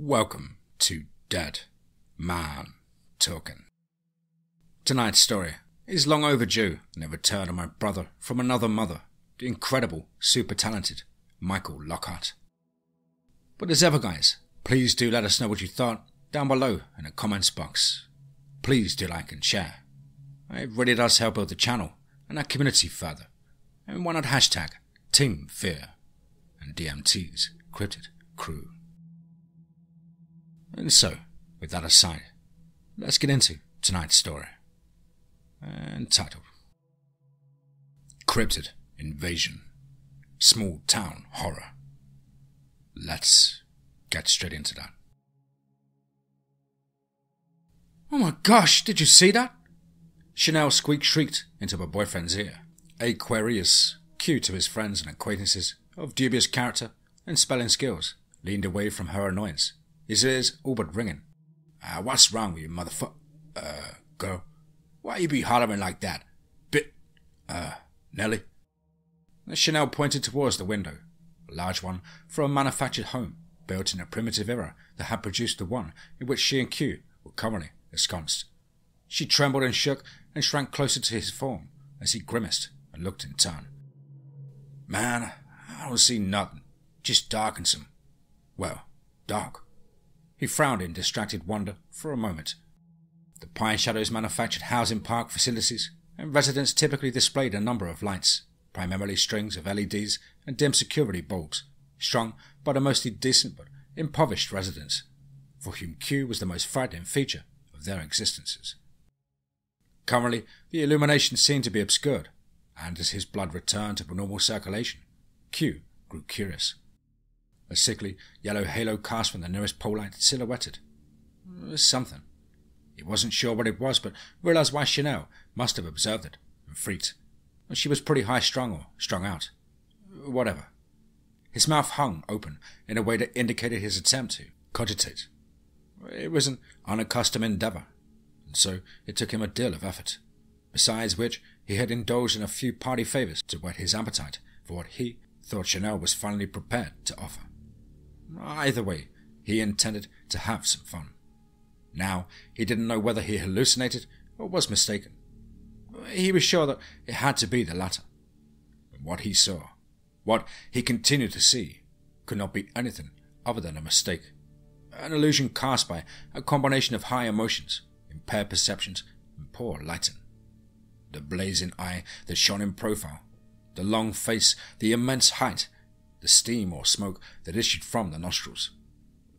Welcome to Dead Man Talking. Tonight's story is long overdue in the return of my brother from another mother, the incredible, super talented Michael Lockhart. But as ever guys, please do let us know what you thought down below in the comments box. Please do like and share. It really does help build the channel and our community further. And why not hashtag TeamFEAR and DMT's Cryptid crew. And so, with that aside, let's get into tonight's story. Entitled Cryptid Invasion, Small Town Horror. Let's get straight into that. Oh my gosh, did you see that? Chanel shrieked into her boyfriend's ear. Aquarius, Q to his friends and acquaintances of dubious character and spelling skills, leaned away from her annoyance, his ears all but ringing. What's wrong with you, girl? Why you be hollering like that? Nelly? Chanel pointed towards the window, a large one for a manufactured home built in a primitive era that had produced the one in which she and Q were currently ensconced. She trembled and shook and shrank closer to his form as he grimaced and looked in turn. Man, I don't see nothing, just dark and some, dark. He frowned in distracted wonder for a moment. The Pine Shadows manufactured housing park facilities, and residents typically displayed a number of lights, primarily strings of LEDs and dim security bulbs, strung by the mostly decent but impoverished residents, for whom Q was the most frightening feature of their existences. Currently, the illumination seemed to be obscured, and as his blood returned to normal circulation, Q grew curious. A sickly yellow halo cast from the nearest pole light silhouetted something. He wasn't sure what it was, but realized why Chanel must have observed it and freaked. She was pretty high-strung or strung out. Whatever. His mouth hung open in a way that indicated his attempt to cogitate. It was an unaccustomed endeavor, and so it took him a deal of effort, besides which he had indulged in a few party favors to whet his appetite for what he thought Chanel was finally prepared to offer. Either way, he intended to have some fun. Now, he didn't know whether he hallucinated or was mistaken. He was sure that it had to be the latter. And what he saw, what he continued to see, could not be anything other than a mistake. An illusion cast by a combination of high emotions, impaired perceptions, and poor lighting. The blazing eye that shone in profile, the long face, the immense height, the steam or smoke that issued from the nostrils.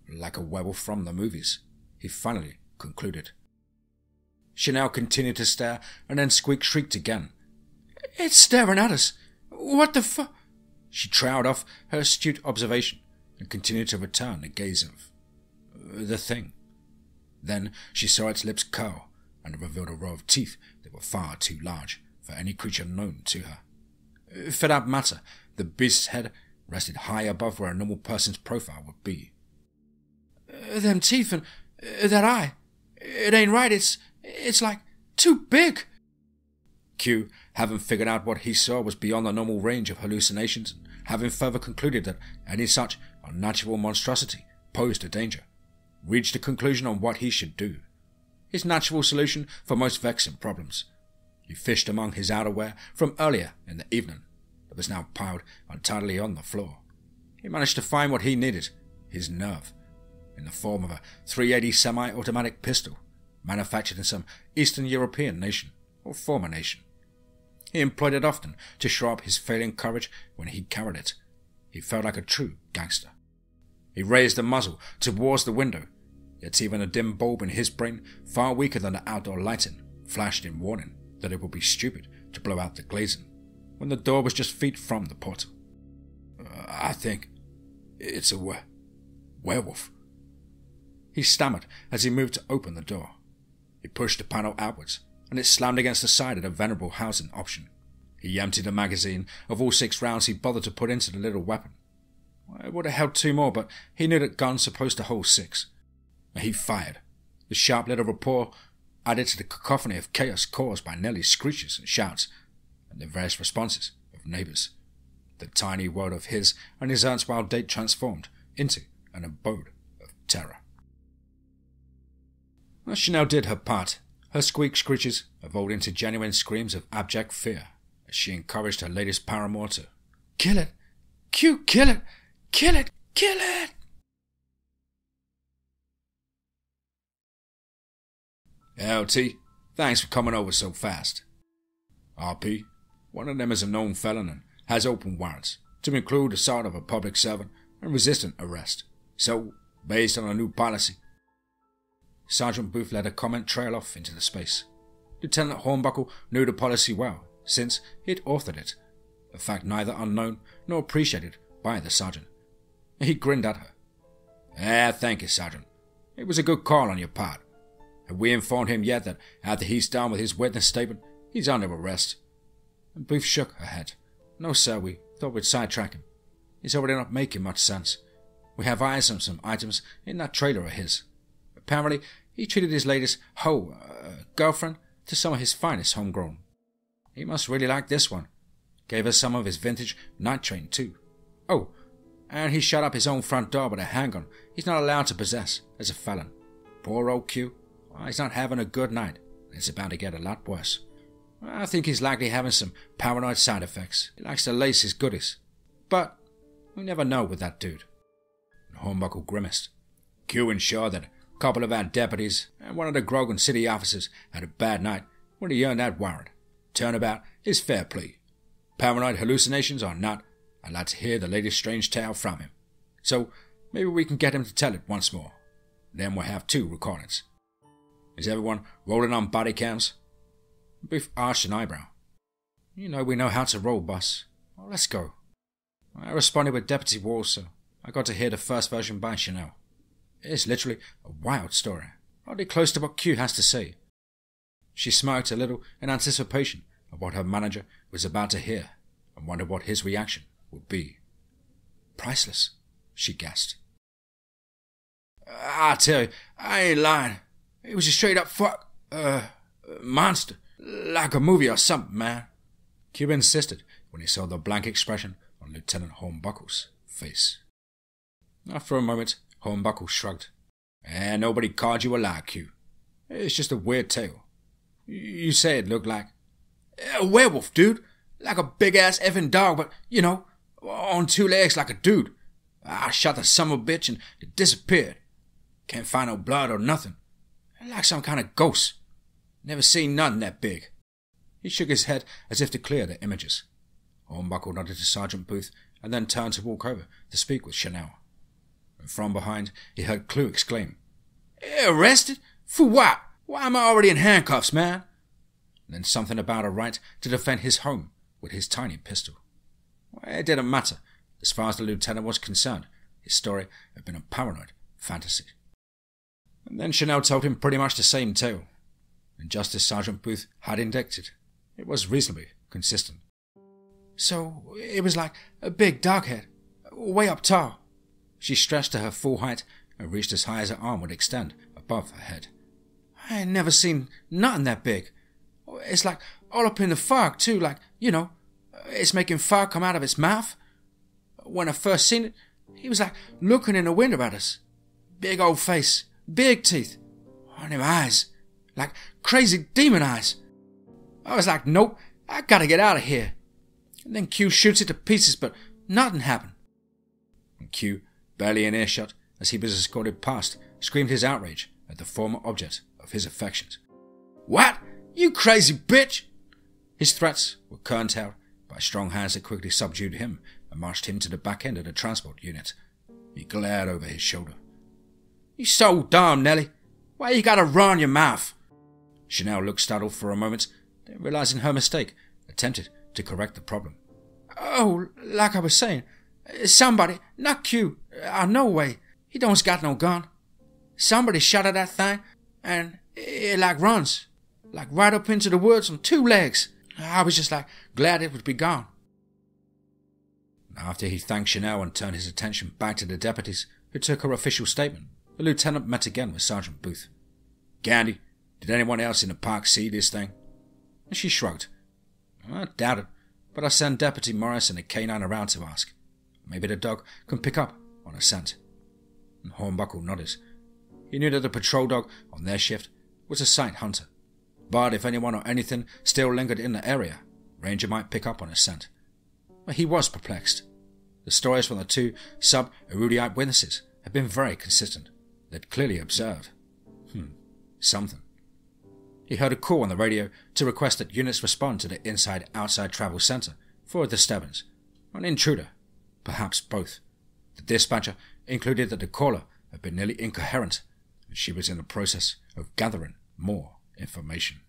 Like a werewolf from the movies, he finally concluded. Chanel continued to stare and then shrieked again. It's staring at us. What the fu... She trailed off her astute observation and continued to return the gaze of the thing. Then she saw its lips curl and revealed a row of teeth that were far too large for any creature known to her. For that matter, the beast's head rested high above where a normal person's profile would be. Them teeth and that eye, it ain't right, it's like too big. Q, having figured out what he saw was beyond the normal range of hallucinations, and having further concluded that any such unnatural monstrosity posed a danger, reached a conclusion on what he should do. His natural solution for most vexing problems. He fished among his outerwear from earlier in the evening that was now piled untidily on the floor. He managed to find what he needed, his nerve, in the form of a 380 semi-automatic pistol, manufactured in some Eastern European nation, or former nation. He employed it often to show up his failing courage when he carried it. He felt like a true gangster. He raised the muzzle towards the window, yet even a dim bulb in his brain, far weaker than the outdoor lighting, flashed in warning that it would be stupid to blow out the glazing, when the door was just feet from the portal. I think it's a werewolf. He stammered as he moved to open the door. He pushed the panel outwards, and it slammed against the side of the venerable housing option. He emptied the magazine of all 6 rounds he bothered to put into the little weapon. It would have held 2 more, but he knew that guns supposed to hold 6. He fired. The sharp little report added to the cacophony of chaos caused by Nelly's screeches and shouts, and the various responses of neighbours. The tiny world of his and his erstwhile date transformed into an abode of terror. Well, she now did her part. Her screeches evolved into genuine screams of abject fear as she encouraged her latest paramour to kill it. Q, kill it! Kill it! Kill it! LT, thanks for coming over so fast. RP, one of them is a known felon and has open warrants, to include assault of a public servant and resistant arrest. So, based on a new policy. Sergeant Booth let a comment trail off into the space. Lieutenant Hornbuckle knew the policy well, since he'd authored it, a fact neither unknown nor appreciated by the sergeant. He grinned at her. Thank you, Sergeant. It was a good call on your part. Have we informed him yet that after he's done with his witness statement, he's under arrest? And Booth shook her head. No, sir, we thought we'd sidetrack him. He's already not making much sense. We have eyes on some items in that trailer of his. Apparently, he treated his latest girlfriend to some of his finest homegrown. He must really like this one. Gave her some of his vintage night train, too. Oh, and he shut up his own front door with a handgun he's not allowed to possess as a felon. Poor old Q. He's not having a good night. It's about to get a lot worse. I think he's likely having some paranoid side effects. He likes to lace his goodies. But we never know with that dude. And Hornbuckle grimaced. Q ensured that a couple of our deputies and one of the Grogan City officers had a bad night when he earned that warrant. Turnabout is fair play. Paranoid hallucinations or not, I'd like to hear the latest strange tale from him. So maybe we can get him to tell it once more. Then we'll have 2 recordings. Is everyone rolling on body cams? Booth arched an eyebrow. You know we know how to roll, boss. Well, let's go. I responded with Deputy Walls, so I got to hear the first version by Chanel. It's literally a wild story, hardly close to what Q has to say. She smirked a little in anticipation of what her manager was about to hear and wondered what his reaction would be. Priceless, she gasped. I tell you, I ain't lying. It was a straight up monster. Like a movie or something, man. Q insisted when he saw the blank expression on Lieutenant Hornbuckle's face. After a moment, Hornbuckle shrugged. Nobody called you a lie, Q. It's just a weird tale. You say it looked like a werewolf, dude. Like a big-ass effing dog, but, you know, on 2 legs like a dude. I shot the son of a bitch and it disappeared. Can't find no blood or nothing. Like some kind of ghost. Never seen nothing that big. He shook his head as if to clear the images. Hornbuckle nodded to Sergeant Booth and then turned to walk over to speak with Chanel. And from behind, he heard Clue exclaim, Arrested? For what? Why am I already in handcuffs, man? And then something about a right to defend his home with his tiny pistol. Well, it didn't matter. As far as the lieutenant was concerned, his story had been a paranoid fantasy. And then Chanel told him pretty much the same tale. And just as Sergeant Booth had indicted, it was reasonably consistent. So it was like a big dog head, way up tall. She stretched to her full height and reached as high as her arm would extend above her head. I ain't never seen nothing that big. It's like all up in the fog too, like, you know, it's making fog come out of its mouth. When I first seen it, he was like looking in the window at us. Big old face, big teeth, and them eyes, like crazy demon eyes. I was like, nope, I gotta get out of here. And then Q shoots it to pieces, but nothing happened. And Q, barely in earshot as he was escorted past, screamed his outrage at the former object of his affections. What? You crazy bitch! His threats were curtailed by strong hands that quickly subdued him and marched him to the back end of the transport unit. He glared over his shoulder. You so dumb, Nellie. Why you gotta run your mouth? Chanel looked startled for a moment, then realizing her mistake, attempted to correct the problem. Oh, like I was saying, somebody, not Q, no way. He don't got no gun. Somebody shot at that thing, and it like runs, like right up into the woods on 2 legs. I was just like glad it would be gone. After he thanked Chanel and turned his attention back to the deputies who took her official statement, the lieutenant met again with Sergeant Booth. Gandy, did anyone else in the park see this thing? And she shrugged. I doubt it, but I'll send Deputy Morris and a canine around to ask. Maybe the dog can pick up on a scent. And Hornbuckle nodded. He knew that the patrol dog on their shift was a sight hunter, but if anyone or anything still lingered in the area, Ranger might pick up on his scent. But he was perplexed. The stories from the two sub-erudite witnesses had been very consistent. They'd clearly observed something. He heard a call on the radio to request that units respond to the inside-outside travel center for a disturbance, or an intruder, perhaps both. The dispatcher included that the caller had been nearly incoherent, and she was in the process of gathering more information.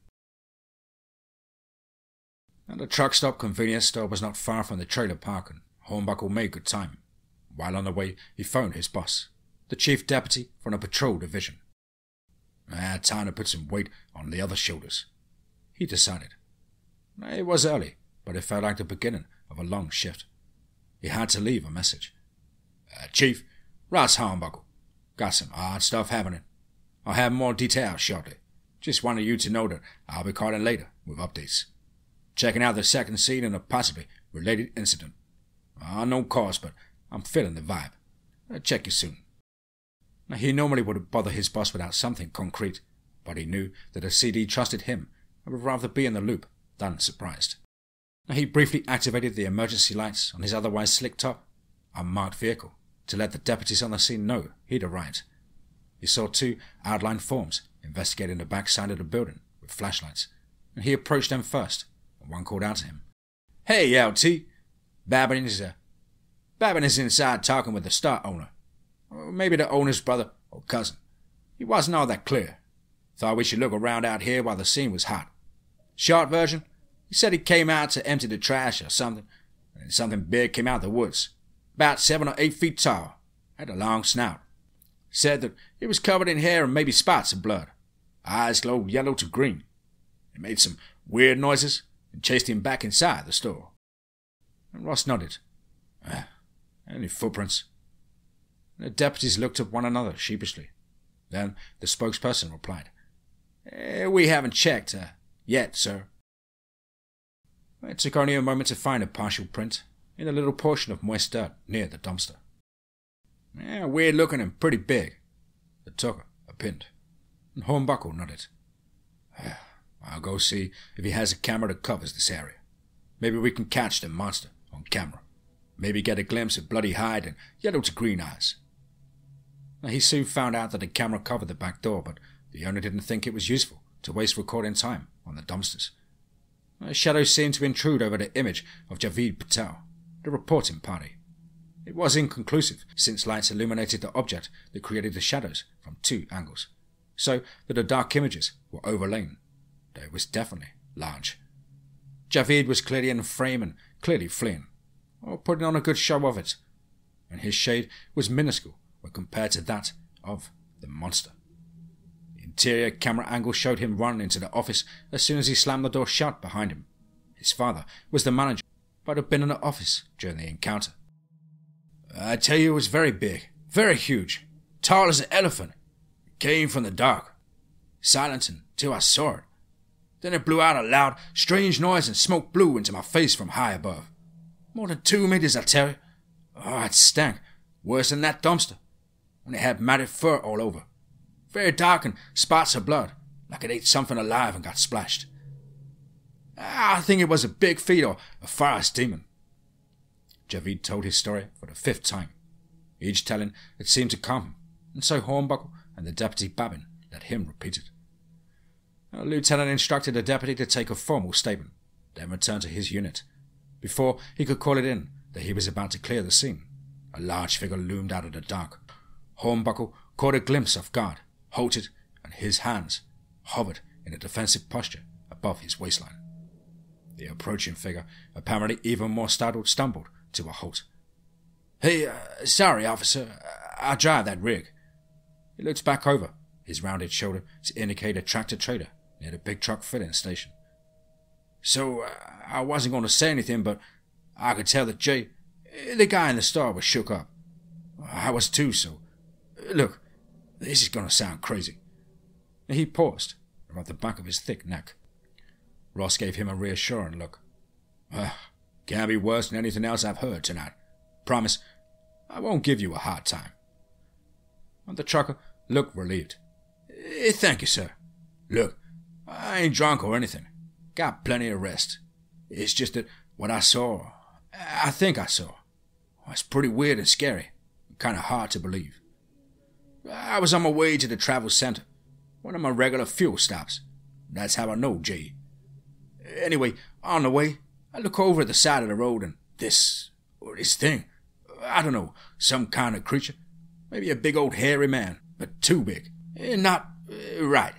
And the truck stop convenience store was not far from the trailer park, and Hornbuckle made good time. While on the way, he phoned his boss, the chief deputy from the patrol division. I had time to put some weight on the other shoulders, he decided. It was early, but it felt like the beginning of a long shift. He had to leave a message. Chief, Ross Hornbuckle. Got some odd stuff happening. I'll have more details shortly. Just wanted you to know that I'll be calling later with updates. Checking out the second scene in a possibly related incident. Unknown cause, but I'm feeling the vibe. I'll check you soon. Now, he normally would bother his boss without something concrete, but he knew that the CD trusted him and would rather be in the loop than surprised. Now, he briefly activated the emergency lights on his otherwise slick-top, unmarked vehicle to let the deputies on the scene know he'd arrived. He saw two outlined forms investigating the back side of the building with flashlights, and he approached them first, and one called out to him. Hey, LT! Babin is inside talking with the store owner. Or maybe the owner's brother or cousin. He wasn't all that clear. Thought we should look around out here while the scene was hot. Short version, he said he came out to empty the trash or something, and something big came out of the woods. About 7 or 8 feet tall. Had a long snout. Said that it was covered in hair and maybe spots of blood. Eyes glowed yellow to green. It made some weird noises and chased him back inside the store. And Ross nodded. Any footprints? The deputies looked at one another sheepishly. Then the spokesperson replied, We haven't checked yet, sir. It took only a moment to find a partial print in a little portion of moist dirt near the dumpster. Weird looking and pretty big. The Tucker opined, and Hornbuckle nodded. I'll go see if he has a camera that covers this area. Maybe we can catch the monster on camera. Maybe get a glimpse of bloody hide and yellow to green eyes. He soon found out that the camera covered the back door, but the owner didn't think it was useful to waste recording time on the dumpsters. A shadow seemed to intrude over the image of Javeed Patel, the reporting party. It was inconclusive, since lights illuminated the object that created the shadows from 2 angles, so that the dark images were overlain, though it was definitely large. Javeed was clearly in frame and clearly fleeing, or putting on a good show of it, and his shade was minuscule when compared to that of the monster. The interior camera angle showed him run into the office as soon as he slammed the door shut behind him. His father was the manager, but had been in the office during the encounter. I tell you, it was very big, very huge, tall as an elephant. It came from the dark, silent until I saw it. Then it blew out a loud, strange noise and smoke blew into my face from high above. More than 2 meters, I tell you. Oh, it stank, worse than that dumpster. And it had matted fur all over. Very dark and spots of blood, like it ate something alive and got splashed. I think it was a big feet or a forest demon. Javeed told his story for the 5th time. Each telling it seemed to calm him, and so Hornbuckle and the deputy Babin let him repeat it. The lieutenant instructed the deputy to take a formal statement, then return to his unit. Before he could call it in, that he was about to clear the scene, a large figure loomed out of the dark. Hornbuckle caught a glimpse of guard, halted, and his hands hovered in a defensive posture above his waistline. The approaching figure, apparently even more startled, stumbled to a halt. Hey, sorry, officer, I'll drive that rig. He looked back over his rounded shoulder to indicate a tractor-trailer near the big truck filling station. So, I wasn't going to say anything, but I could tell that Jay, the guy in the store, was shook up. I was too, so... Look, this is going to sound crazy. He paused, rubbed the back of his thick neck. Ross gave him a reassuring look. Can't be worse than anything else I've heard tonight. Promise, I won't give you a hard time. The trucker looked relieved. Thank you, sir. Look, I ain't drunk or anything. Got plenty of rest. It's just that what I think I saw, was pretty weird and scary. Kind of hard to believe. I was on my way to the travel center, one of my regular fuel stops. That's how I know Jay. Anyway, on the way, I look over at the side of the road and this thing, I don't know, some kind of creature. Maybe a big old hairy man, but too big. Not right.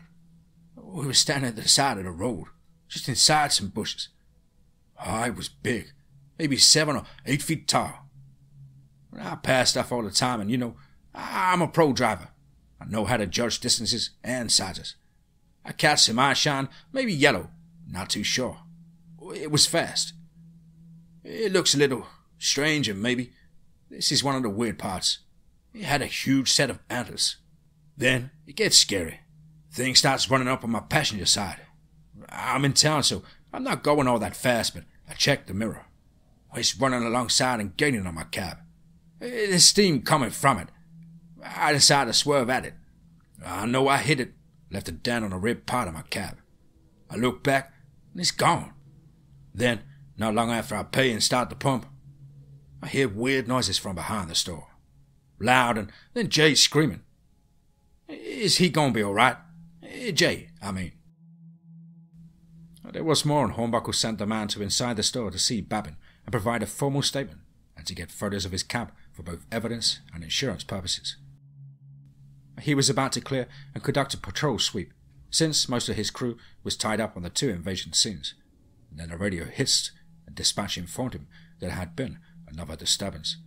We were standing at the side of the road, just inside some bushes. It was big, maybe 7 or 8 feet tall. I pass stuff all the time, and you know, I'm a pro driver. I know how to judge distances and sizes. I catch some eye shine, maybe yellow, not too sure. It was fast. It looks a little strange, and maybe this is one of the weird parts. It had a huge set of antlers. Then it gets scary. Thing starts running up on my passenger side. I'm in town, so I'm not going all that fast, but I check the mirror. It's running alongside and gaining on my cab. There's steam coming from it. I decide to swerve at it. I know I hit it, left a dent on the rear part of my cab. I look back, and it's gone. Then, not long after I pay and start the pump, I hear weird noises from behind the store. Loud, and then Jay screaming. Is he gonna be alright? Jay, I mean. There was more, and Hornbuckle sent the man to inside the store to see Babin and provide a formal statement and to get photos of his cab for both evidence and insurance purposes. He was about to clear and conduct a patrol sweep, since most of his crew was tied up on the 2 invasion scenes. And then a radio hissed, and dispatch informed him there had been another disturbance,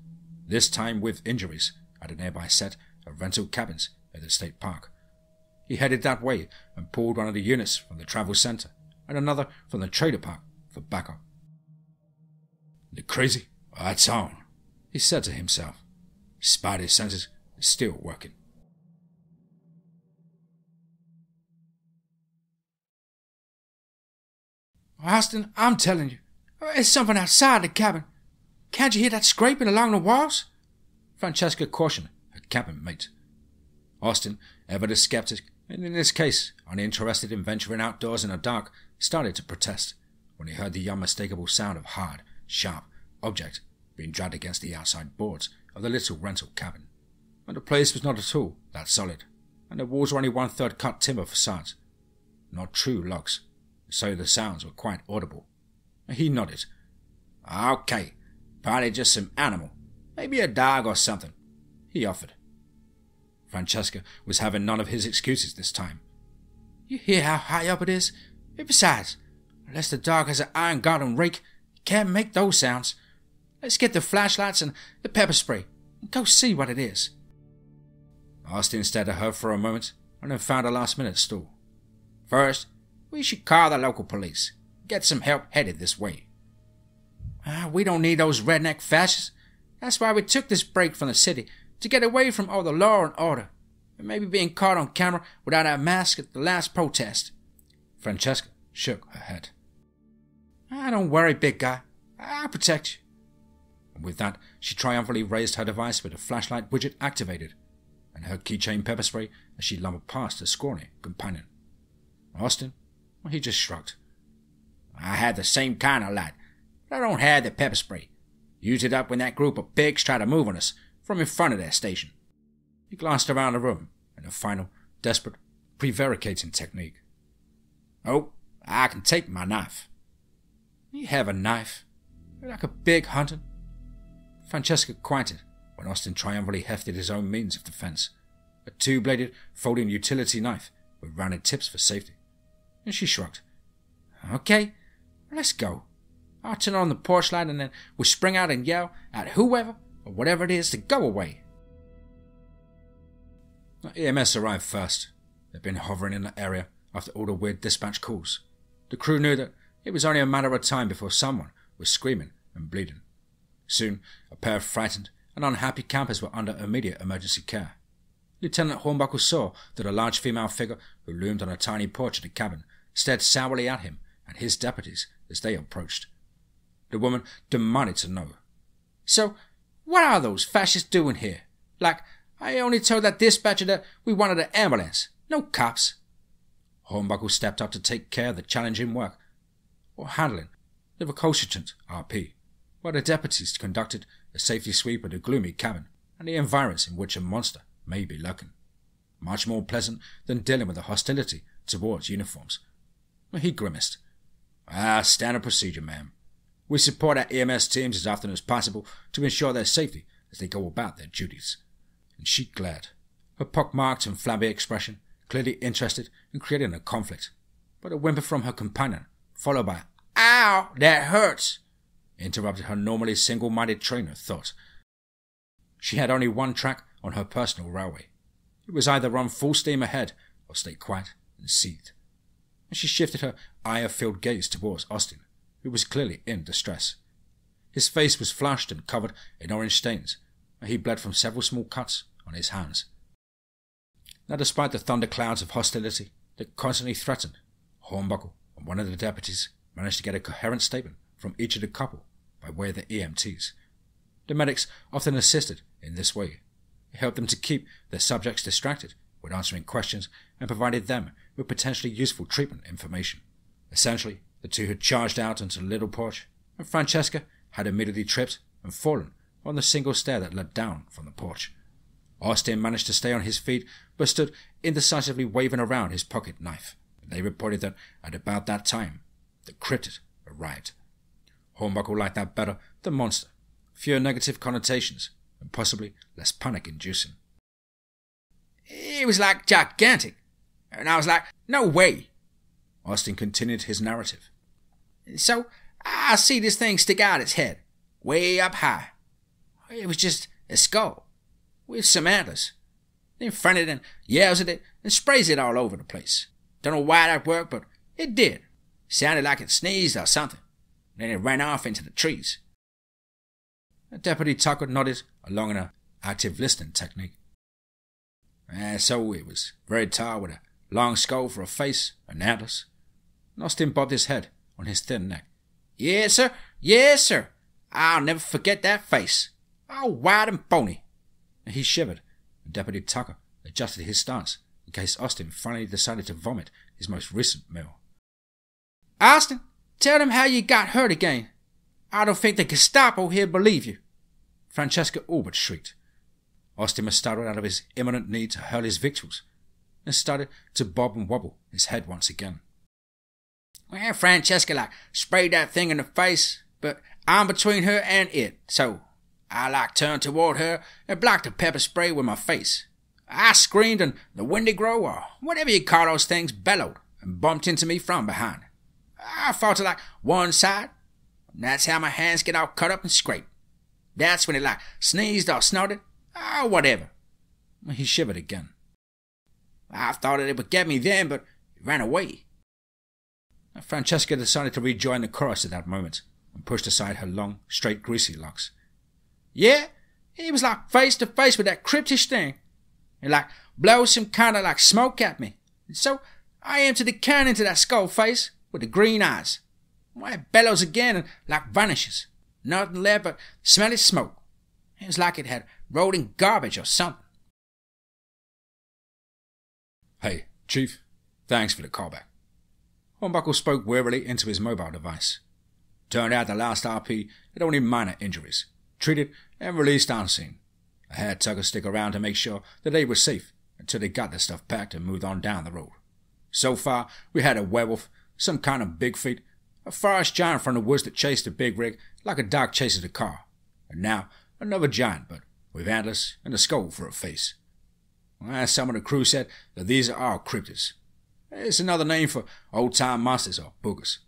this time with injuries at a nearby set of rental cabins at the state park. He headed that way and pulled one of the units from the travel center and another from the trailer park for backup. "The crazy? It's on," he said to himself. Spidey senses is still working. "Austin, I'm telling you, there's something outside the cabin. Can't you hear that scraping along the walls?" Francesca cautioned her cabin mate. Austin, ever the skeptic, and in this case uninterested in venturing outdoors in the dark, started to protest when he heard the unmistakable sound of hard, sharp object being dragged against the outside boards of the little rental cabin. And the place was not at all that solid, and the walls were only 1/3 cut timber facades, not true logs, so the sounds were quite audible. He nodded. "Okay, probably just some animal, maybe a dog or something," he offered. Francesca was having none of his excuses this time. "You hear how high up it is? Besides, unless the dog has an iron garden rake, you can't make those sounds. Let's get the flashlights and the pepper spray and go see what it is." Austin stared at her for a moment and then found a last-minute stall. "First, we should call the local police. Get some help headed this way." We don't need those redneck fascists. That's why we took this break from the city, to get away from all the law and order, and maybe being caught on camera without our mask at the last protest." Francesca shook her head. "Don't worry, big guy. I'll protect you." And with that, she triumphantly raised her device with the flashlight widget activated, and her keychain pepper spray as she lumbered past her scrawny companion. Austin, he just shrugged. "I had the same kind of light, but I don't have the pepper spray. Used it up when that group of pigs tried to move on us from in front of their station." He glanced around the room in a final, desperate, prevaricating technique. "Oh, I can take my knife." "You have a knife? You're like a big hunter." Francesca quieted when Austin triumphantly hefted his own means of defense, a 2-bladed folding utility knife with rounded tips for safety. And she shrugged. "Okay, let's go. I'll turn on the porch light and then we'll spring out and yell at whoever or whatever it is to go away." EMS arrived first. They'd been hovering in the area after all the weird dispatch calls. The crew knew that it was only a matter of time before someone was screaming and bleeding. Soon, a pair of frightened and unhappy campers were under immediate emergency care. Lieutenant Hornbuckle saw that a large female figure who loomed on a tiny porch of the cabin stared sourly at him and his deputies as they approached. The woman demanded to know. "So, what are those fascists doing here? Like, I only told that dispatcher that we wanted an ambulance. No cops. Hornbuckle stepped up to take care of the challenging work, or handling the recalcitrant RP, while the deputies conducted a safety sweep of the gloomy cabin and the environs in which a monster may be lurking. Much more pleasant than dealing with the hostility towards uniforms. He grimaced. Standard procedure, ma'am. We support our EMS teams as often as possible to ensure their safety as they go about their duties. And she glared, her pock-marked and flabby expression clearly interested in creating a conflict. But a whimper from her companion, followed by, "Ow, that hurts," interrupted her normally single-minded train of thought. She had only one track on her personal railway. It was either run full steam ahead or stay quiet and seethed. And she shifted her ire-filled gaze towards Austin, who was clearly in distress. His face was flushed and covered in orange stains, and he bled from several small cuts on his hands. Now, despite the thunderclouds of hostility that constantly threatened, Hornbuckle and one of the deputies managed to get a coherent statement from each of the couple by way of the EMTs. The medics often assisted in this way. It helped them to keep their subjects distracted with answering questions and provided them with potentially useful treatment information. Essentially, the two had charged out into the little porch, and Francesca had immediately tripped and fallen on the single stair that led down from the porch. Austin managed to stay on his feet, but stood indecisively waving around his pocket knife. They reported that at about that time, the Cryptid arrived. Hornbuckle liked that better than monster. Fewer negative connotations, and possibly less panic-inducing. It was like gigantic, and I was like, no way. Austin continued his narrative. So, I see this thing stick out its head, way up high. It was just a skull, with some antlers. Then fronted and yells at it and sprays it all over the place. Don't know why that worked, but it did. Sounded like it sneezed or something. Then it ran off into the trees. Deputy Tucker nodded along an active listening technique. So it was very tall with a long skull for a face and antlers. Austin bobbed his head on his thin neck. Yes, sir. Yes, sir. I'll never forget that face. All white and bony. He shivered, and Deputy Tucker adjusted his stance in case Austin finally decided to vomit his most recent meal. Austin, tell them how you got hurt again. I don't think the Gestapo here believe you. Francesca Albert shrieked. Austin was startled out of his imminent need to hurl his victuals, and started to bob and wobble his head once again. Well, Francesca sprayed that thing in the face, but I'm between her and it, so I turned toward her and blocked the pepper spray with my face. I screamed and the Wendigo, or whatever you call those things, bellowed and bumped into me from behind. I fell to one side, and that's how my hands get all cut up and scraped. That's when it sneezed or snorted, or whatever. He shivered again. I thought it would get me then, but it ran away. Francesca decided to rejoin the chorus at that moment and pushed aside her long, straight, greasy locks. Yeah, he was face to face with that cryptish thing. It blows some kind of smoke at me. And so I emptied the can into that skull face with the green eyes. Why, it bellows again and vanishes. Nothing left but smelly smoke. It was like it had rolled in garbage or something. Hey, Chief. Thanks for the callback. Hornbuckle spoke wearily into his mobile device. Turned out the last RP had only minor injuries, treated and released on scene. I had Tucker stick around to make sure that they were safe until they got their stuff packed and moved on down the road. So far, we had a werewolf, some kind of big feet, a forest giant from the woods that chased a big rig like a dog chases a car, and now another giant, but with antlers and a skull for a face. Some of the crew said that these are all cryptids. It's another name for old-time monsters or boogers.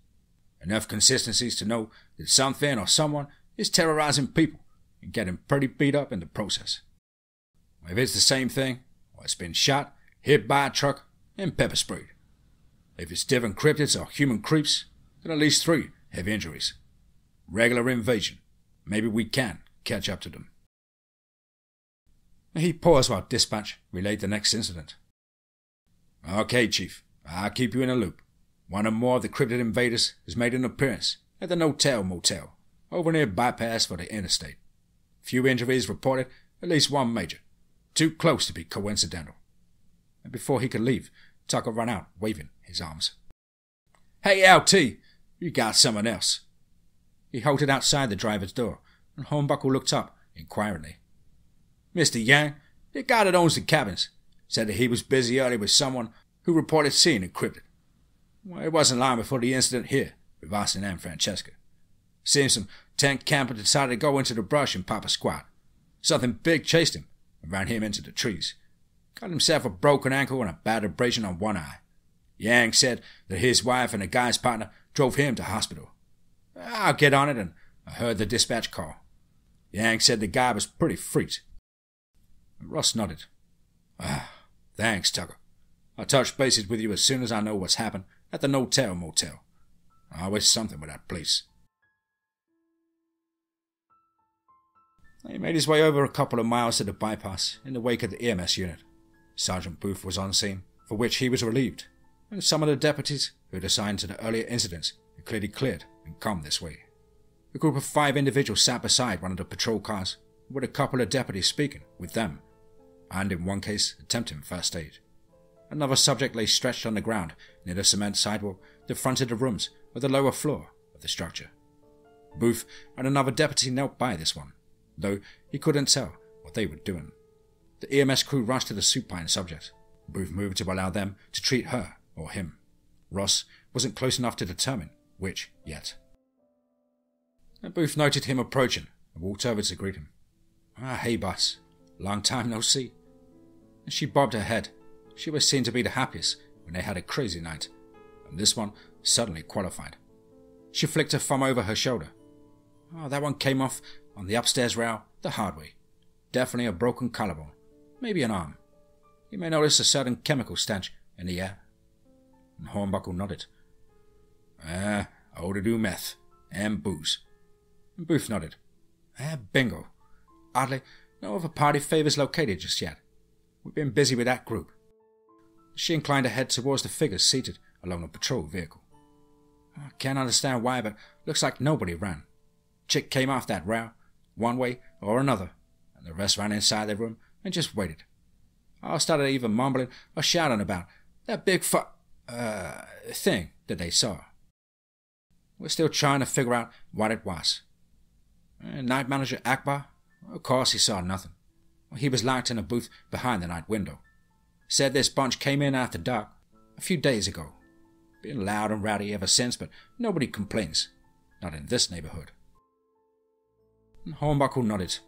Enough consistencies to know that something or someone is terrorizing people and getting pretty beat up in the process. If it's the same thing, or it's been shot, hit by a truck, and pepper sprayed. If it's different cryptids or human creeps, then at least 3 have injuries. Regular invasion. Maybe we can catch up to them. He paused while dispatch relayed the next incident. Okay, Chief. I'll keep you in a loop. One or more of the cryptid invaders has made an appearance at the No-Tell Motel, over near bypass for the interstate. Few injuries reported, at least one major. Too close to be coincidental. And before he could leave, Tucker ran out, waving his arms. Hey, LT, you got someone else. He halted outside the driver's door, and Hornbuckle looked up inquiringly. Mr. Yang, the guy that owns the cabins, said that he was busy early with someone who reported seeing Cryptid. Well, it wasn't long before the incident here with Austin and Francesca. Seems some tent camper decided to go into the brush and pop a squat. Something big chased him and ran him into the trees. Got himself a broken ankle and a bad abrasion on one eye. Yang said that his wife and the guy's partner drove him to hospital. I'll get on it, and I heard the dispatch call. Yang said the guy was pretty freaked. Ross nodded. Thanks, Tucker. I'll touch bases with you as soon as I know what's happened at the No-Tell Motel. Always something with that place. He made his way over a couple of miles to the bypass in the wake of the EMS unit. Sergeant Booth was on scene, for which he was relieved, and some of the deputies who had assigned to the earlier incidents had clearly cleared and come this way. A group of 5 individuals sat beside one of the patrol cars, with a couple of deputies speaking with them, and in one case attempting first aid. Another subject lay stretched on the ground near the cement sidewalk that fronted the rooms of the lower floor of the structure. Booth and another deputy knelt by this one, though he couldn't tell what they were doing. The EMS crew rushed to the supine subject. Booth moved to allow them to treat her or him. Ross wasn't close enough to determine which yet. Booth noted him approaching and walked over to greet him. Hey, boss. Long time no see. She bobbed her head. She was seen to be the happiest when they had a crazy night, and this one suddenly qualified. She flicked her thumb over her shoulder. That one came off on the upstairs rail the hard way. Definitely a broken collarbone. Maybe an arm. You may notice a certain chemical stench in the air. And Hornbuckle nodded. Ought to do meth. And booze. And Booth nodded. Bingo. Oddly, no other party favors located just yet. We've been busy with that group. She inclined her head towards the figures seated along the patrol vehicle. I can't understand why, but looks like nobody ran. Chick came off that rail, one way or another, and the rest ran inside their room and just waited. I started either mumbling or shouting about that big thing that they saw. We're still trying to figure out what it was. Night manager Akbar? Of course he saw nothing. He was locked in a booth behind the night window. Said this bunch came in after dark a few days ago. Been loud and rowdy ever since, but nobody complains. Not in this neighborhood. Hornbuckle nodded.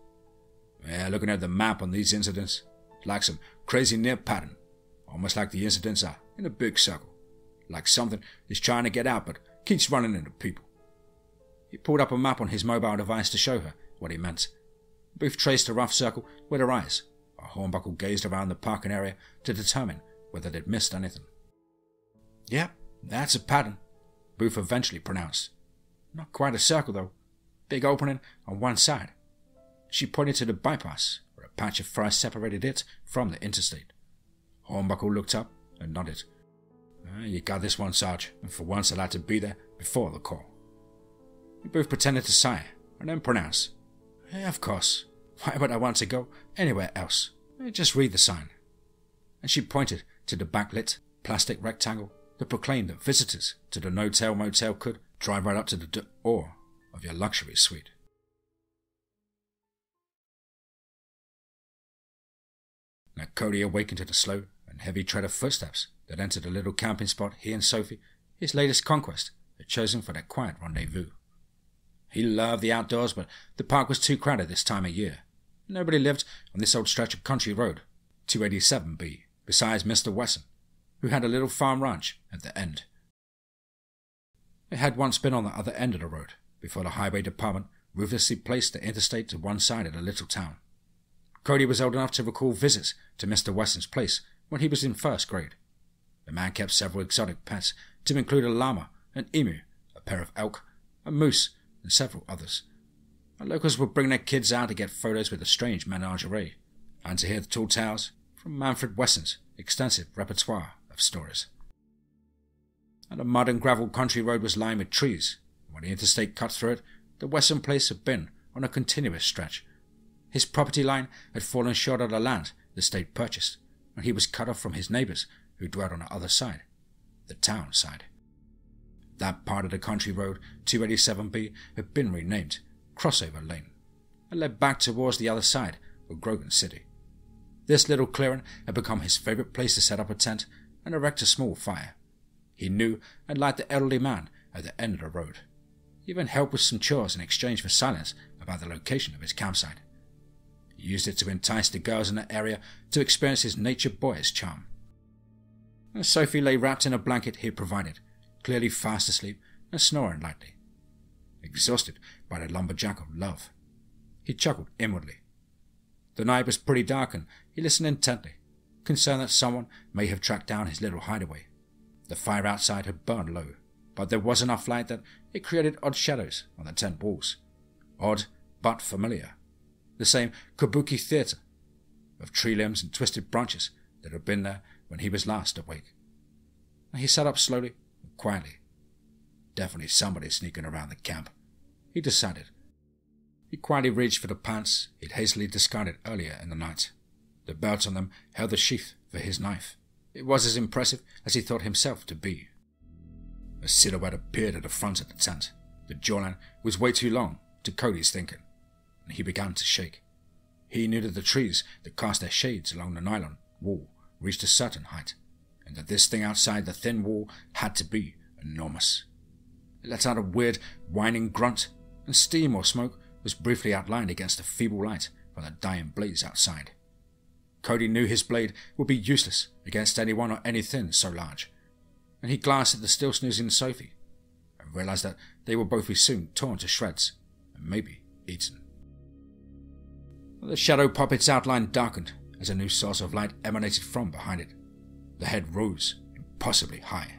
Looking at the map on these incidents, it's like some crazy near pattern. Almost like the incidents are in a big circle. Like something is trying to get out but keeps running into people. He pulled up a map on his mobile device to show her what he meant. Booth traced a rough circle with her eyes, while Hornbuckle gazed around the parking area to determine whether they'd missed anything. Yep, that's a pattern, Booth eventually pronounced. Not quite a circle, though. Big opening on one side. She pointed to the bypass, where a patch of fry separated it from the interstate. Hornbuckle looked up and nodded. You got this one, Sarge, and for once I'd like to be there before the call. Booth pretended to sigh, and then pronounced. Of course. Why would I want to go anywhere else? Just read the sign. And she pointed to the backlit plastic rectangle that proclaimed that visitors to the No-Tell Motel could drive right up to the door of your luxury suite. Now Cody awakened to the slow and heavy tread of footsteps that entered the little camping spot he and Sophie, his latest conquest, had chosen for their quiet rendezvous. He loved the outdoors, but the park was too crowded this time of year. Nobody lived on this old stretch of country road, 287B, besides Mr. Wesson, who had a little farm ranch at the end. It had once been on the other end of the road, before the highway department ruthlessly placed the interstate to one side of the little town. Cody was old enough to recall visits to Mr. Wesson's place when he was in first grade. The man kept several exotic pets, to include a llama, an emu, a pair of elk, a moose, and several others. And locals would bring their kids out to get photos with the strange menagerie, and to hear the tall tales from Manfred Wesson's extensive repertoire of stories. And the mud and gravel country road was lined with trees. When the interstate cut through it, the Wesson place had been on a continuous stretch. His property line had fallen short of the land the state purchased, and he was cut off from his neighbors who dwelt on the other side, the town side. That part of the country road, 287B, had been renamed Crossover Lane and led back towards the other side of Grogan City. This little clearing had become his favorite place to set up a tent and erect a small fire. He knew and liked the elderly man at the end of the road. He even helped with some chores in exchange for silence about the location of his campsite. He used it to entice the girls in the area to experience his nature boy's charm. As Sophie lay wrapped in a blanket he had provided, clearly fast asleep and snoring lightly. Exhausted by the lumberjack of love, he chuckled inwardly. The night was pretty dark and he listened intently, concerned that someone may have tracked down his little hideaway. The fire outside had burned low, but there was enough light that it created odd shadows on the tent walls. Odd, but familiar. The same kabuki theatre of tree limbs and twisted branches that had been there when he was last awake. He sat up slowly and quietly. Definitely somebody sneaking around the camp, he decided. He quietly reached for the pants he'd hastily discarded earlier in the night. The belt on them held the sheath for his knife. It was as impressive as he thought himself to be. A silhouette appeared at the front of the tent. The jawline was way too long to Cody's thinking, and he began to shake. He knew that the trees that cast their shades along the nylon wall reached a certain height, and that this thing outside the thin wall had to be enormous. It let out a weird, whining grunt, and steam or smoke was briefly outlined against the feeble light from the dying blaze outside. Cody knew his blade would be useless against anyone or anything so large, and he glanced at the still snoozing Sophie and realized that they would both be soon torn to shreds and maybe eaten. The shadow puppet's outline darkened as a new source of light emanated from behind it. The head rose impossibly high,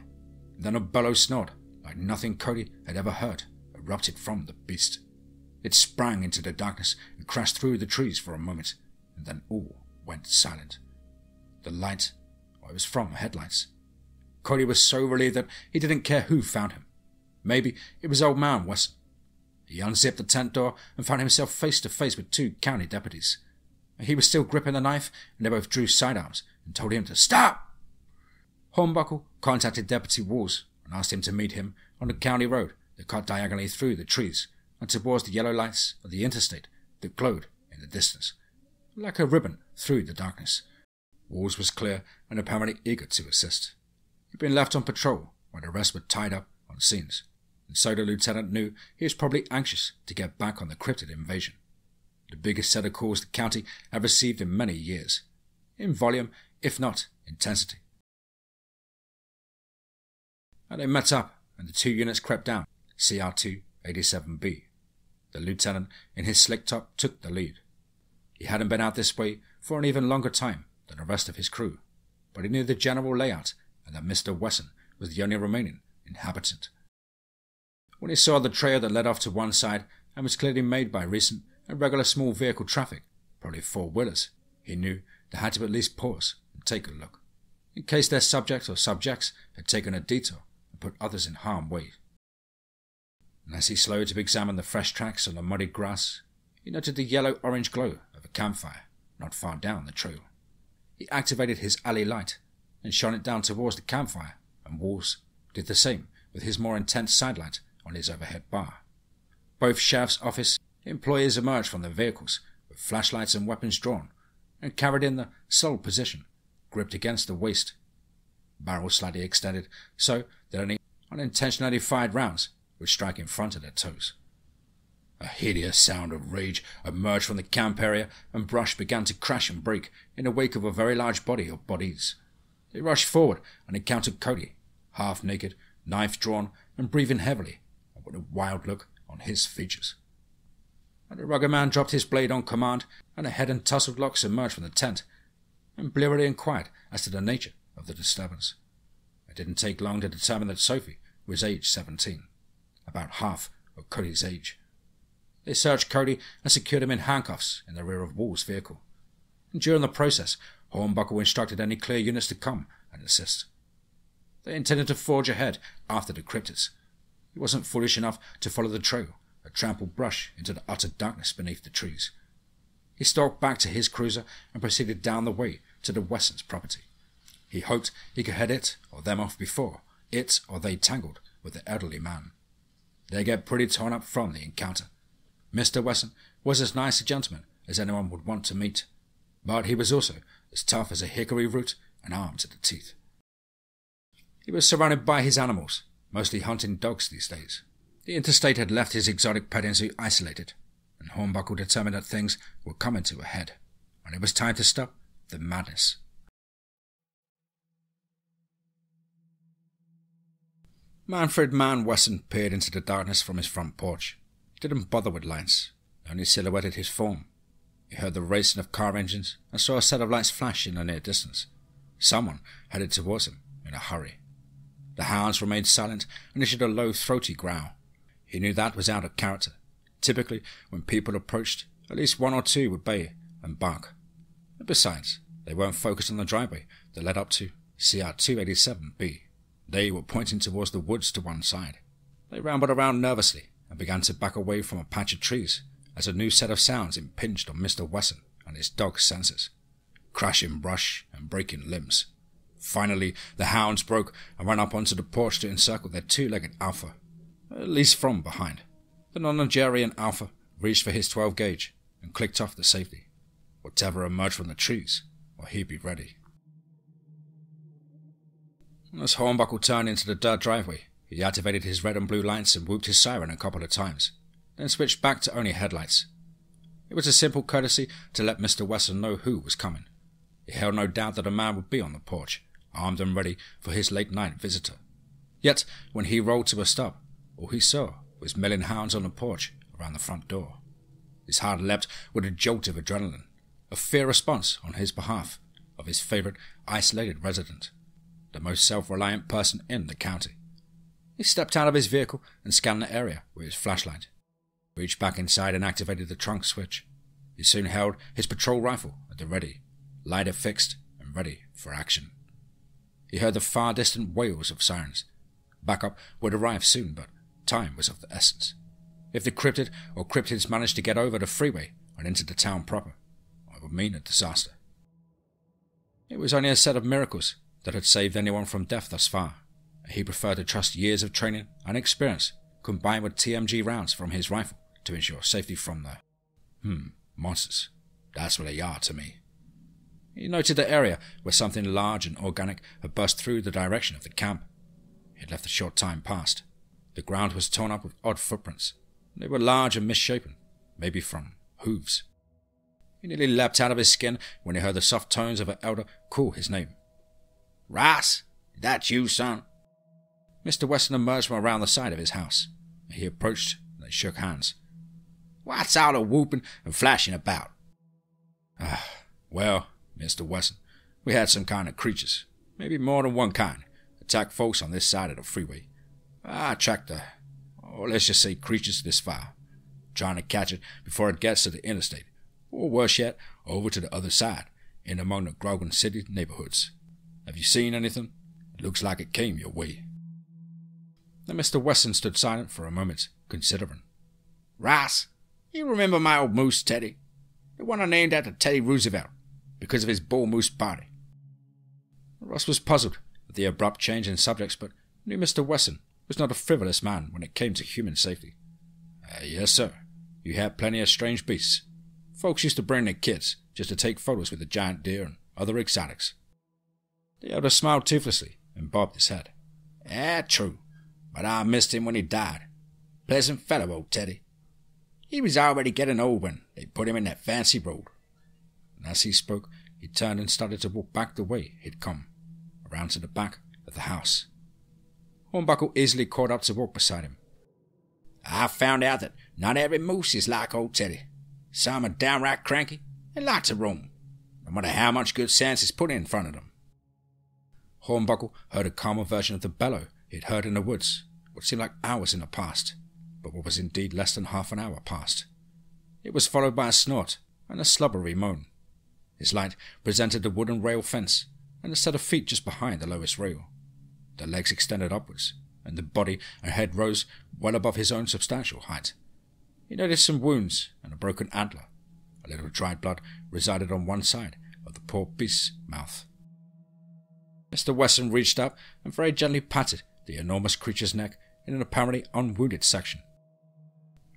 and then a bellow snort like nothing Cody had ever heard erupted from the beast. It sprang into the darkness and crashed through the trees for a moment, and then all went silent. The light, it was from headlights. Cody was so relieved that he didn't care who found him. Maybe it was old man Wesson. He unzipped the tent door and found himself face to face with two county deputies. He was still gripping the knife, and they both drew sidearms and told him to stop. Hornbuckle contacted Deputy Walls and asked him to meet him on the county road that cut diagonally through the trees and towards the yellow lights of the interstate that glowed in the distance, like a ribbon through the darkness. Walls was clear and apparently eager to assist. He'd been left on patrol while the rest were tied up on scenes, and so the lieutenant knew he was probably anxious to get back on the Cryptid invasion. The biggest set of calls the county had received in many years, in volume if not intensity. And they met up and the two units crept down CR2 87B. The lieutenant in his slick top took the lead. He hadn't been out this way for an even longer time than the rest of his crew, but he knew the general layout and that Mr. Wesson was the only remaining inhabitant. When he saw the trail that led off to one side and was clearly made by recent and regular small vehicle traffic, probably four-wheelers, he knew they had to at least pause and take a look, in case their subject or subjects had taken a detour and put others in harm's way. And as he slowed to examine the fresh tracks on the muddy grass, he noted the yellow-orange glow of a campfire not far down the trail. He activated his alley light and shone it down towards the campfire, and Walls did the same with his more intense sidelight on his overhead bar. Both sheriff's office employees emerged from their vehicles with flashlights and weapons drawn and carried in the sole position, gripped against the waist. Barrels slightly extended so that any unintentionally fired rounds would strike in front of their toes. A hideous sound of rage emerged from the camp area, and brush began to crash and break in the wake of a very large body or bodies. They rushed forward and encountered Cody, half naked, knife drawn, and breathing heavily, and with a wild look on his features. And the rugged man dropped his blade on command, and a head and tousled locks emerged from the tent, and blearily inquired as to the nature of the disturbance. It didn't take long to determine that Sophie was aged 17, about half of Cody's age. They searched Cody and secured him in handcuffs in the rear of Wall's vehicle. And during the process, Hornbuckle instructed any clear units to come and assist. They intended to forge ahead after the cryptids. He wasn't foolish enough to follow the trail that trampled brush into the utter darkness beneath the trees. He stalked back to his cruiser and proceeded down the way to the Wessons' property. He hoped he could head it or them off before it or they tangled with the elderly man. They get pretty torn up from the encounter. Mr. Wesson was as nice a gentleman as anyone would want to meet, but he was also as tough as a hickory root and armed to the teeth. He was surrounded by his animals, mostly hunting dogs these days. The interstate had left his exotic petting zoo isolated, and Hornbuckle determined that things were coming to a head, and it was time to stop the madness. Manfred Mann Wesson peered into the darkness from his front porch. He didn't bother with lights, only silhouetted his form. He heard the racing of car engines and saw a set of lights flash in the near distance. Someone headed towards him in a hurry. The hounds remained silent and issued a low, throaty growl. He knew that was out of character. Typically, when people approached, at least one or two would bay and bark. And besides, they weren't focused on the driveway that led up to CR 287B. They were pointing towards the woods to one side. They rambled around nervously and began to back away from a patch of trees as a new set of sounds impinged on Mr. Wesson and his dog's senses. Crashing brush and breaking limbs. Finally, the hounds broke and ran up onto the porch to encircle their two-legged alpha, at least from behind. The nonagerian alpha reached for his 12 gauge and clicked off the safety. Whatever emerged from the trees, or he'd be ready. As Hornbuckle turned into the dirt driveway, he activated his red and blue lights and whooped his siren a couple of times, then switched back to only headlights. It was a simple courtesy to let Mr. Wesson know who was coming. He held no doubt that a man would be on the porch, armed and ready for his late-night visitor. Yet, when he rolled to a stop, all he saw was milling hounds on the porch around the front door. His heart leapt with a jolt of adrenaline, a fear response on his behalf of his favourite isolated resident, the most self-reliant person in the county. He stepped out of his vehicle and scanned the area with his flashlight, reached back inside and activated the trunk switch. He soon held his patrol rifle at the ready, lighter fixed and ready for action. He heard the far distant wails of sirens. Backup would arrive soon, but time was of the essence. If the cryptid or cryptids managed to get over the freeway and into the town proper, it would mean a disaster. It was only a set of miracles that had saved anyone from death thus far. He preferred to trust years of training and experience combined with TMG rounds from his rifle to ensure safety from the monsters. That's what they are to me. He noted the area where something large and organic had burst through the direction of the camp. He had left a short time past. The ground was torn up with odd footprints. They were large and misshapen, maybe from hooves. He nearly leapt out of his skin when he heard the soft tones of an elder call his name. "Rice, is that you, son?" Mr. Wesson emerged from around the side of his house. He approached and they shook hands. "What's all the whooping and flashing about?" Well, Mr. Wesson, we had some kind of creatures, maybe more than one kind, attack folks on this side of the freeway. I tracked let's just say creatures this far, trying to catch it before it gets to the interstate, or worse yet, over to the other side, in among the Grogan City neighborhoods. Have you seen anything? It looks like it came your way." Then Mr. Wesson stood silent for a moment, considering. "Rice, you remember my old moose, Teddy? The one I named after Teddy Roosevelt, because of his bull moose body." Ross was puzzled at the abrupt change in subjects, but knew Mr. Wesson was not a frivolous man when it came to human safety. "Yes, sir. You had plenty of strange beasts. Folks used to bring their kids just to take photos with the giant deer and other exotics." The elder smiled toothlessly and bobbed his head. True, but I missed him when he died. Pleasant fellow, old Teddy. He was already getting old when they put him in that fancy road." And as he spoke, he turned and started to walk back the way he'd come, around to the back of the house. Hornbuckle easily caught up to walk beside him. "I found out that not every moose is like old Teddy. Some are downright cranky and like to roam, no matter how much good sense is put in front of them." Hornbuckle heard a calmer version of the bellow he had heard in the woods, what seemed like hours in the past, but what was indeed less than half an hour past. It was followed by a snort and a slubbery moan. His light presented the wooden rail fence and a set of feet just behind the lowest rail. The legs extended upwards, and the body and head rose well above his own substantial height. He noticed some wounds and a broken antler, A little dried blood resided on one side of the poor beast's mouth. Mr. Weston reached up and very gently patted the enormous creature's neck in an apparently unwounded section.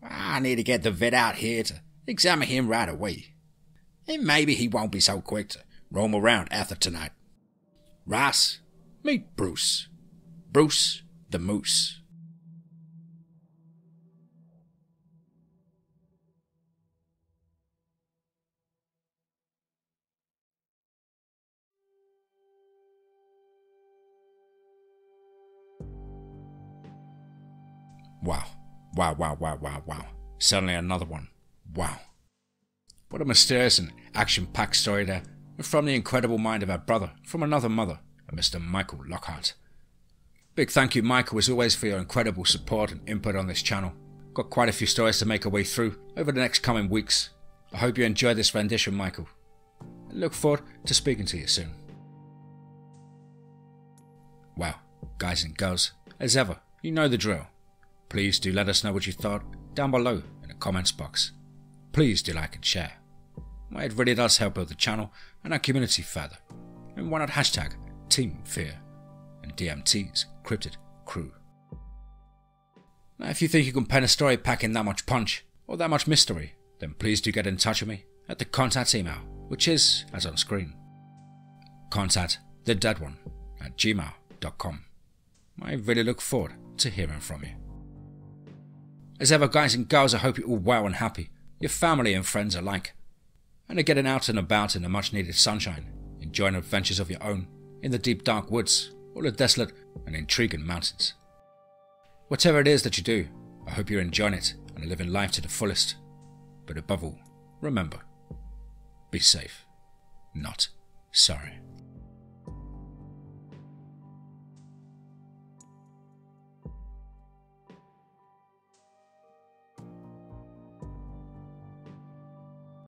"I need to get the vet out here to examine him right away. And maybe he won't be so quick to roam around after tonight. Rice, meet Bruce. Bruce the Moose." Wow. Wow, wow, wow, wow, wow. Suddenly another one. Wow. What a mysterious and action-packed story there, from the incredible mind of our brother from another mother, Mr. Michael Lockhart. Big thank you, Michael, as always, for your incredible support and input on this channel. Got quite a few stories to make our way through over the next coming weeks. I hope you enjoyed this rendition, Michael. I look forward to speaking to you soon. Well, guys and girls, as ever, you know the drill. Please do let us know what you thought down below in the comments box. Please do like and share. It really does help build the channel and our community further. And why not hashtag TeamFEAR and DMT's Cryptid crew. Now, if you think you can pen a story packing that much punch or that much mystery, then please do get in touch with me at the contact email, which is as on screen. contactthedeadone@gmail.com. I really look forward to hearing from you. As ever, guys and girls, I hope you're all well and happy, your family and friends alike, and are getting out and about in the much needed sunshine, enjoying adventures of your own in the deep dark woods or the desolate and intriguing mountains. Whatever it is that you do, I hope you're enjoying it and are living life to the fullest. But above all, remember, be safe, not sorry.